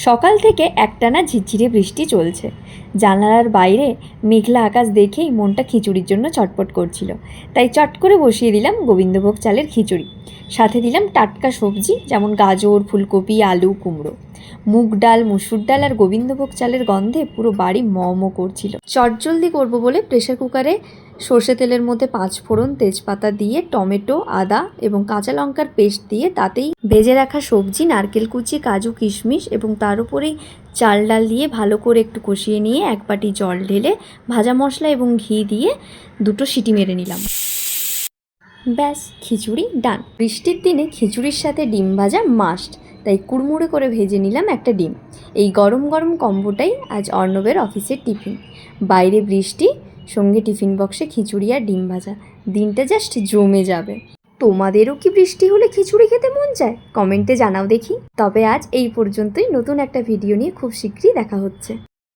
সকাল থেকে একটানা ঝিরঝিরে বৃষ্টি চলছে। জানালার বাইরে মেঘলা আকাশ দেখেই মনটা খিচুড়ির জন্য চটপট করছিল, তাই চট করে বসিয়ে দিলাম গোবিন্দভোগ চালের খিচুড়ি। সাথে দিলাম টাটকা সবজি যেমন গাজর, ফুলকপি, আলু, কুমড়ো। মুগ ডাল, মুসুর ডাল আর গোবিন্দভোগ চালের গন্ধে পুরো বাড়ি ম ম করছিল। চটজলদি করবো বলে প্রেশার কুকারে সর্ষে তেলের মধ্যে 5 ফোড়ন, তেজপাতা দিয়ে টমেটো, আদা এবং কাঁচা লঙ্কার পেস্ট দিয়ে তাতেই ভেজে রাখা সবজি, নারকেল কুচি, কাজু, কিশমিশ এবং তার উপরেই চাল ডাল দিয়ে ভালো করে একটু কষিয়ে নিয়ে 1 বাটি জল ঢেলে ভাজা মশলা এবং ঘি দিয়ে 2টো সিটি মেরে নিলাম। ব্যাস, খিচুড়ি ডান। বৃষ্টির দিনে খিচুড়ির সাথে ডিম ভাজা মাস্ট, তাই কুড়মুড়ে করে ভেজে নিলাম একটা ডিম। এই গরম গরম কম্বোটাই আজ অর্ণবের অফিসের টিফিন। বাইরে বৃষ্টি, সঙ্গে টিফিন বক্সে খিচুড়ি আর ডিম ভাজা। দিনটা জাস্ট জমে যাবে। তোমাদেরও কি বৃষ্টি হলে খিচুড়ি খেতে মন চায়? কমেন্টে জানাও দেখি। তবে আজ এই পর্যন্তই। নতুন একটা ভিডিও নিয়ে খুব শীঘ্রই দেখা হচ্ছে।